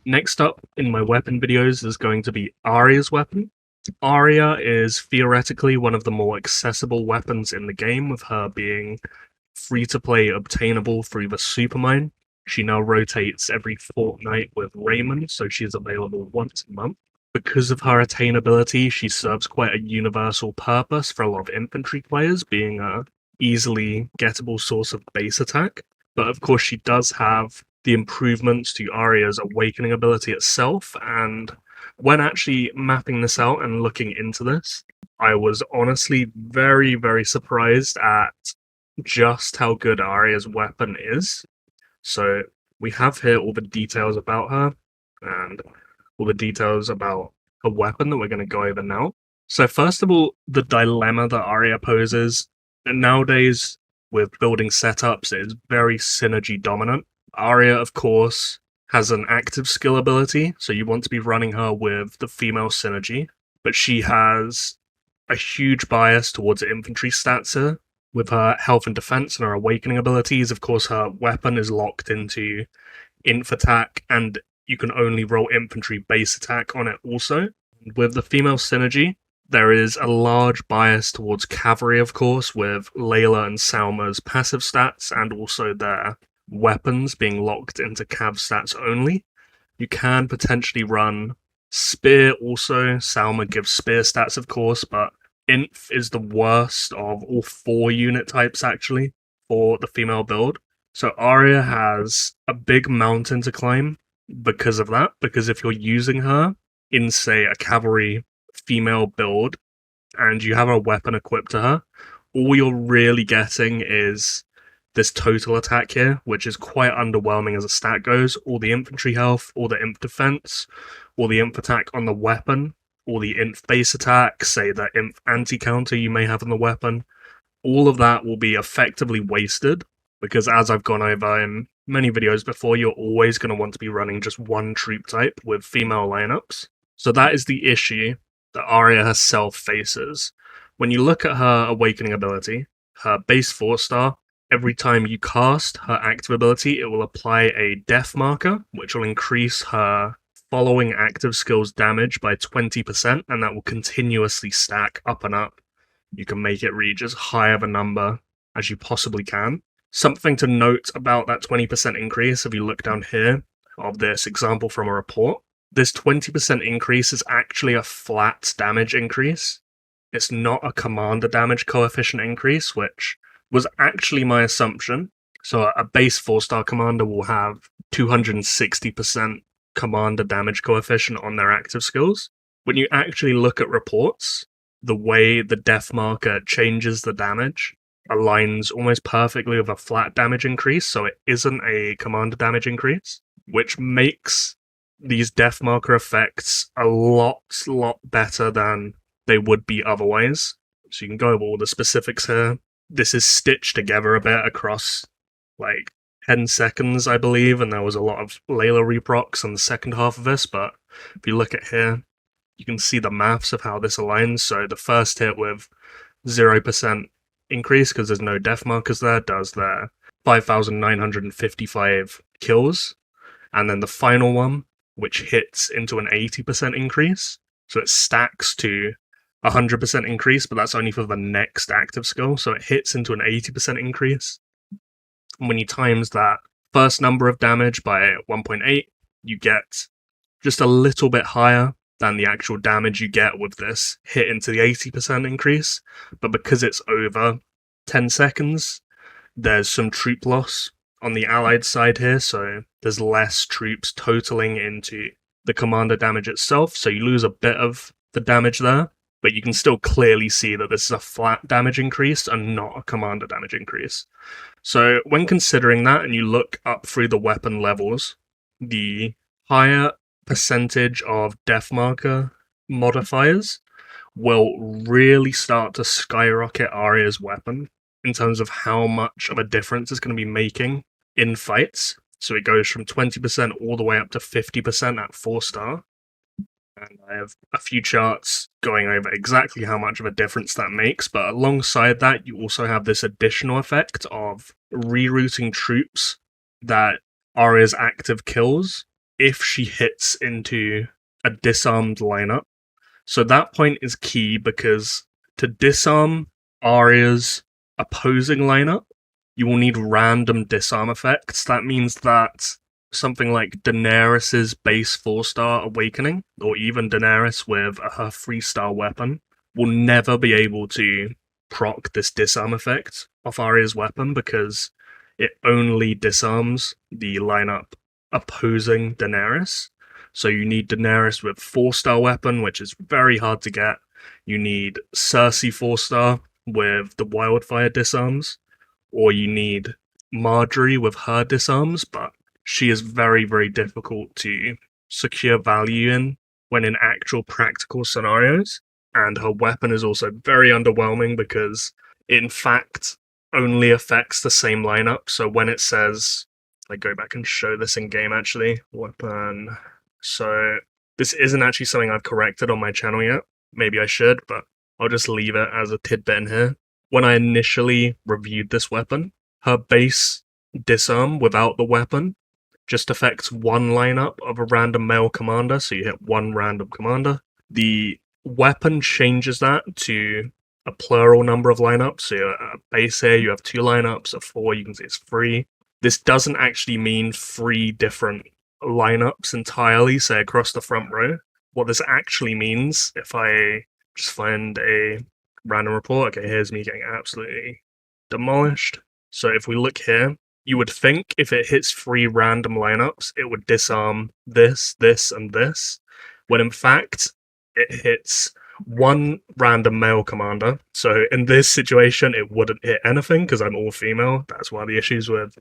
Next up in my weapon videos is going to be Arya's weapon. Arya is theoretically one of the more accessible weapons in the game, with her being free-to-play obtainable through the Supermine. She now rotates every fortnight with Raymond, so she's available once a month. Because of her attainability, she serves quite a universal purpose for a lot of infantry players, being a easily gettable source of base attack. But of course she does have the improvements to Arya's awakening ability itself, and when actually mapping this out and looking into this, I was honestly very, very surprised at just how good Arya's weapon is. So we have here all the details about her, and all the details about her weapon that we're going to go over now. So first of all, the dilemma that Arya poses, and nowadays with building setups, it is very synergy dominant. Arya, of course, has an active skill ability, so you want to be running her with the female synergy, but she has a huge bias towards infantry stats here. With her health and defense and her awakening abilities, of course, her weapon is locked into inf attack, and you can only roll infantry base attack on it also. With the female synergy, there is a large bias towards cavalry, of course, with Layla and Salma's passive stats and also their weapons being locked into cav stats only. You can potentially run spear also. Salma gives spear stats, of course, but inf is the worst of all 4 unit types actually for the female build. So Arya has a big mountain to climb because of that, because if you're using her in, say, a cavalry female build and you have a weapon equipped to her, all you're really getting is this total attack here, which is quite underwhelming as a stat goes. All the infantry health, all the inf defense, all the inf attack on the weapon, all the inf base attack, say the inf anti-counter you may have on the weapon, all of that will be effectively wasted, because as I've gone over in many videos before, you're always going to want to be running just one troop type with female lineups. So that is the issue that Arya herself faces. When you look at her awakening ability, her base 4-star, every time you cast her active ability, it will apply a death marker, which will increase her following active skills damage by 20%, and that will continuously stack up and up. You can make it reach as high of a number as you possibly can. Something to note about that 20% increase, if you look down here of this example from a report, this 20% increase is actually a flat damage increase. It's not a commander damage coefficient increase, which was actually my assumption. So a base 4-star commander will have 260% commander damage coefficient on their active skills. When you actually look at reports, the way the death marker changes the damage aligns almost perfectly with a flat damage increase, so it isn't a commander damage increase, which makes these death marker effects a lot better than they would be otherwise. So you can go over all the specifics here. This is stitched together a bit across like 10 seconds, I believe, and there was a lot of Layla reprocs on the second half of this, but if you look at here, you can see the maths of how this aligns. So the first hit with 0% increase, because there's no death markers there, does their 5,955 kills, and then the final one, which hits into an 80% increase, so it stacks to 100% increase, but that's only for the next active skill, so it hits into an 80% increase. And when you times that first number of damage by 1.8, you get just a little bit higher than the actual damage you get with this hit into the 80% increase, but because it's over 10 seconds, there's some troop loss on the allied side here, so there's less troops totaling into the commander damage itself, so you lose a bit of the damage there, but you can still clearly see that this is a flat damage increase and not a commander damage increase. So when considering that and you look up through the weapon levels, the higher percentage of death marker modifiers will really start to skyrocket Arya's weapon in terms of how much of a difference it's going to be making in fights. So it goes from 20% all the way up to 50% at 4-star. And I have a few charts going over exactly how much of a difference that makes, but alongside that, you also have this additional effect of rerouting troops that Arya's active kills if she hits into a disarmed lineup. So that point is key because to disarm Arya's opposing lineup, you will need random disarm effects. That means that something like Daenerys's base 4-star awakening, or even Daenerys with her 3-star weapon, will never be able to proc this disarm effect off Arya's weapon because it only disarms the lineup opposing Daenerys. So you need Daenerys with 4-star weapon, which is very hard to get. You need Cersei 4-star with the wildfire disarms, or you need Margaery with her disarms, but she is very, very difficult to secure value in when in actual practical scenarios. And her weapon is also very underwhelming because it, in fact, only affects the same lineup. So when it says, I go back and show this in game actually, weapon. So this isn't actually something I've corrected on my channel yet. Maybe I should, but I'll just leave it as a tidbit in here. When I initially reviewed this weapon, her base disarm without the weapon just affects one lineup of a random male commander, so you hit one random commander. The weapon changes that to a plural number of lineups, so a base here you have 2 lineups, a 4 you can see it's 3. This doesn't actually mean 3 different lineups entirely, say across the front row. What this actually means, if I just find a random report, okay, here's me getting absolutely demolished. So if we look here, you would think if it hits 3 random lineups, it would disarm this, this, and this, when in fact, it hits 1 random male commander. So in this situation, it wouldn't hit anything because I'm all female. That's one of the issues with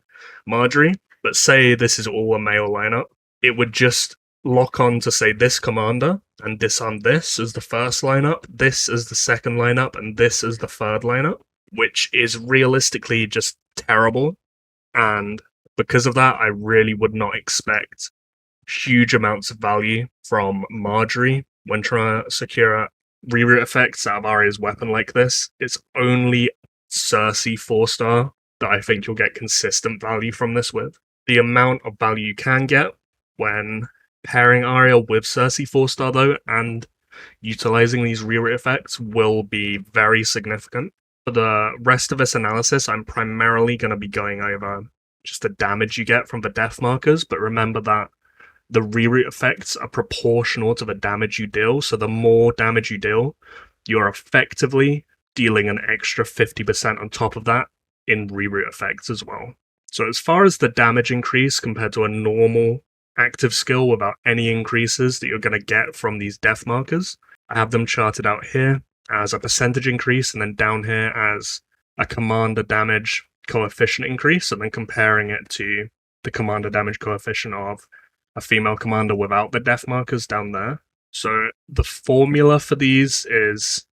Margaery. But say this is all a male lineup, it would just lock on to say this commander and disarm this as the first lineup, this as the second lineup, and this as the third lineup, which is realistically just terrible. And because of that, I really would not expect huge amounts of value from Margaery when trying to secure reroute effects out of Arya's weapon like this. It's only Cersei 4-star that I think you'll get consistent value from this with. The amount of value you can get when pairing Arya with Cersei 4-star though, and utilizing these reroute effects will be very significant. For the rest of this analysis, I'm primarily going to be going over just the damage you get from the death markers, but remember that the reroute effects are proportional to the damage you deal, so the more damage you deal, you're effectively dealing an extra 50% on top of that in reroute effects as well. So as far as the damage increase compared to a normal active skill without any increases that you're going to get from these death markers, I have them charted out here as a percentage increase, and then down here as a commander damage coefficient increase, and then comparing it to the commander damage coefficient of a female commander without the death markers down there. So the formula for these is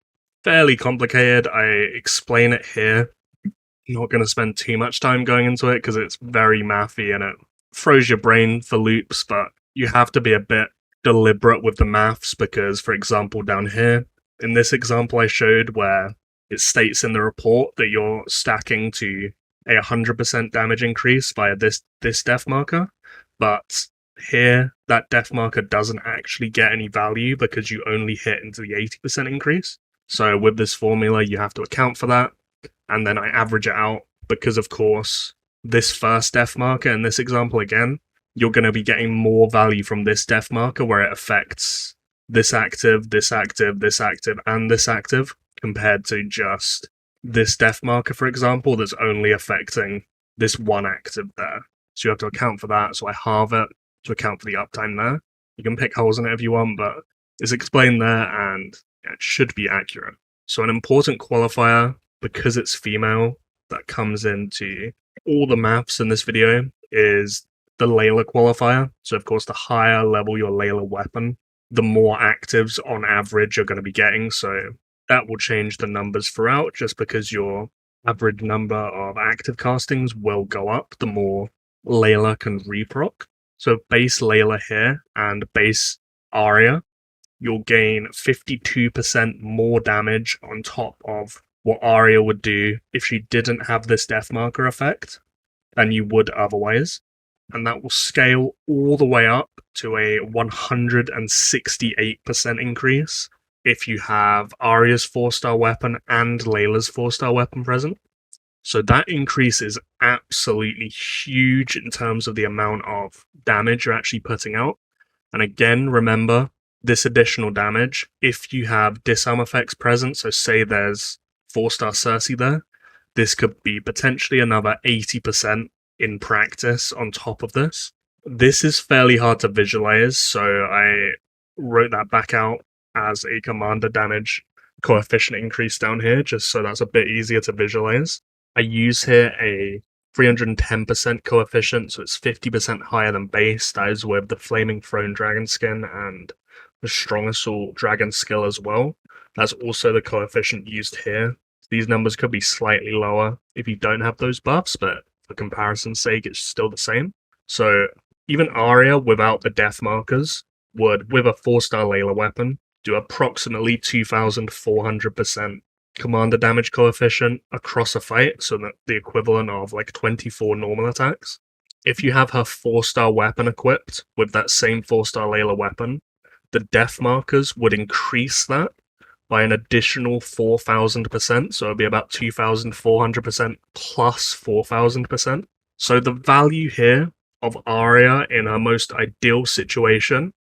fairly complicated. I explain it here. I'm not going to spend too much time going into it because it's very mathy and it throws your brain for loops, but you have to be a bit deliberate with the maths because, for example, down here, in this example I showed where it states in the report that you're stacking to a 100% damage increase via this death marker, but here that death marker doesn't actually get any value because you only hit into the 80% increase. So with this formula, you have to account for that, and then I average it out because, of course, this first death marker in this example again, you're going to be getting more value from this death marker where it affects this active, this active, this active, and this active, compared to just this death marker, for example, that's only affecting this one active there. So you have to account for that, so I halve it to account for the uptime there. You can pick holes in it if you want, but it's explained there, and it should be accurate. So an important qualifier, because it's female, that comes into all the maths in this video is the Layla qualifier. So of course, the higher level your Layla weapon, the more actives on average you're going to be getting. So that will change the numbers throughout, just because your average number of active castings will go up the more Layla can reproc. So base Layla here and base Arya you'll gain 52% more damage on top of what Arya would do if she didn't have this death marker effect than you would otherwise. And that will scale all the way up to a 168% increase if you have Arya's 4-star weapon and Layla's 4-star weapon present. So that increase is absolutely huge in terms of the amount of damage you're actually putting out. And again, remember, this additional damage, if you have disarm effects present, so say there's 4-star Cersei there, this could be potentially another 80% in practice on top of this. This is fairly hard to visualize, so I wrote that back out as a commander damage coefficient increase down here, just so that's a bit easier to visualize. I use here a 310% coefficient, so it's 50% higher than base. That is with the Flaming Throne Dragon skin and the Strong Assault Dragon skill as well. That's also the coefficient used here. These numbers could be slightly lower if you don't have those buffs, but for comparison's sake, it's still the same. So even Arya without the death markers would, with a 4-star Layla weapon, do approximately 2,400% commander damage coefficient across a fight, so that the equivalent of like 24 normal attacks. If you have her 4-star weapon equipped with that same 4-star Layla weapon, the death markers would increase that by an additional 4,000%, so it'll be about 2,400% plus 4,000%. So the value here of Arya in her most ideal situation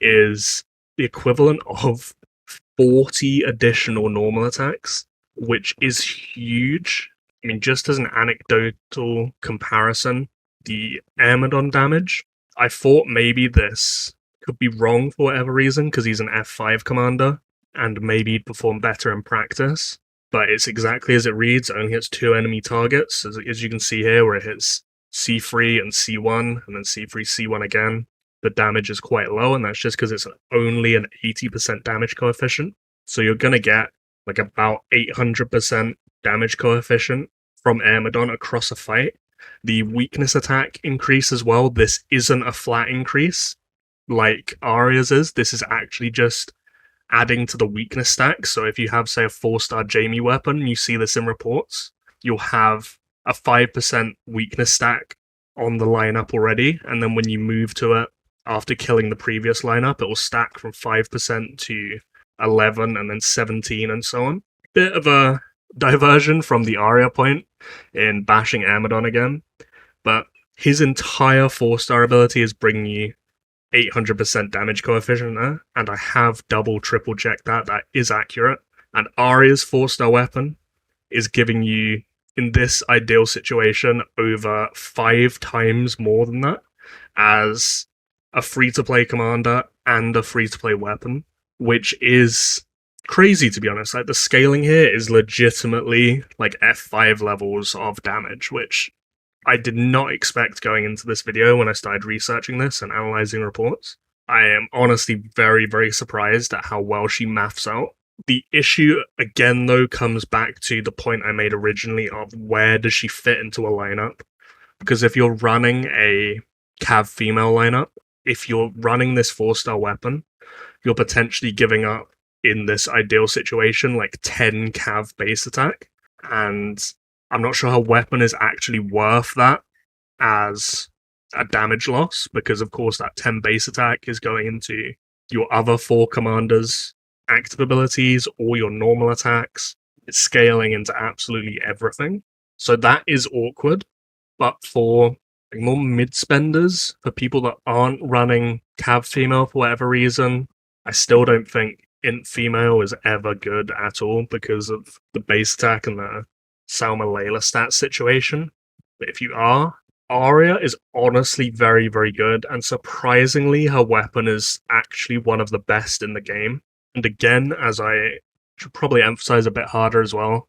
is the equivalent of 40 additional normal attacks, which is huge. I mean, just as an anecdotal comparison, the Amadon damage, I thought maybe this could be wrong for whatever reason, because he's an F5 commander, and maybe he'd perform better in practice, but it's exactly as it reads. It only hits 2 enemy targets, as you can see here, where it hits C3 and C1, and then C3, C1 again. The damage is quite low, and that's just because it's only an 80% damage coefficient. So you're going to get like about 800% damage coefficient from Amadon across a fight. The weakness attack increase as well. This isn't a flat increase like Arya's is. This is actually just adding to the weakness stack. So if you have, say, a 4-star Jaime weapon, you see this in reports, you'll have a 5% weakness stack on the lineup already, and then when you move to it after killing the previous lineup, it will stack from 5% to 11 and then 17 and so on. Bit of a diversion from the Arya point in bashing Amadon again, but his entire 4-star ability is bringing you 800% damage coefficient there, and I have triple checked that is accurate. And Arya's 4-star weapon is giving you, in this ideal situation, over 5 times more than that as a free-to-play commander and a free-to-play weapon, which is crazy, to be honest. Like, the scaling here is legitimately like F5 levels of damage, which I did not expect going into this video when I started researching this and analyzing reports. I am honestly very, very surprised at how well she maths out. The issue, again, though, comes back to the point I made originally of where does she fit into a lineup? Because if you're running a Cav female lineup, if you're running this 4-star weapon, you're potentially giving up, in this ideal situation, like 10 Cav base attack. And I'm not sure her weapon is actually worth that as a damage loss, because of course that 10 base attack is going into your other 4 commanders' active abilities or your normal attacks. It's scaling into absolutely everything. So that is awkward. But for more mid-spenders, for people that aren't running Cav female for whatever reason, I still don't think Int female is ever good at all because of the base attack and the Salma Layla stat situation. But if you are, Arya is honestly very, very good, and surprisingly, her weapon is actually one of the best in the game. And again, as I should probably emphasize a bit harder as well,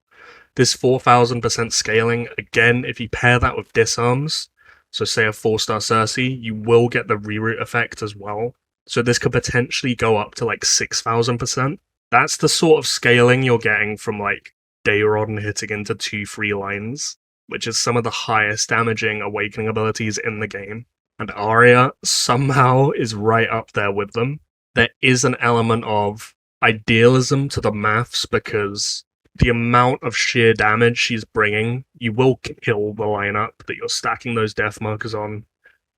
this 4,000% scaling, again, if you pair that with disarms, so say a 4-star Cersei, you will get the reroute effect as well. So this could potentially go up to like 6,000%. That's the sort of scaling you're getting from like Daeron hitting into 2-3 lines, which is some of the highest damaging awakening abilities in the game. And Arya somehow is right up there with them. there is an element of idealism to the maths because the amount of sheer damage she's bringing, you will kill the lineup that you're stacking those death markers on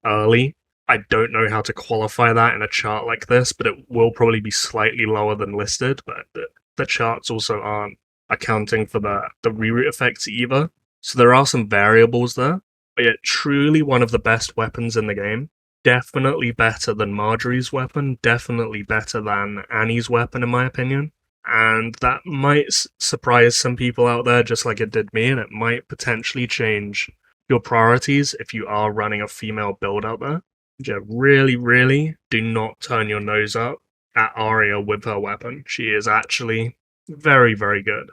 early. I don't know how to qualify that in a chart like this, but it will probably be slightly lower than listed, but the charts also aren't accounting for the reroute effects either. So there are some variables there, but yet truly one of the best weapons in the game. Definitely better than Margaery's weapon, definitely better than Annie's weapon in my opinion. And that might surprise some people out there just like it did me, and it might potentially change your priorities if you are running a female build out there. Yeah, really, really do not turn your nose up at Arya with her weapon. She is actually very, very good.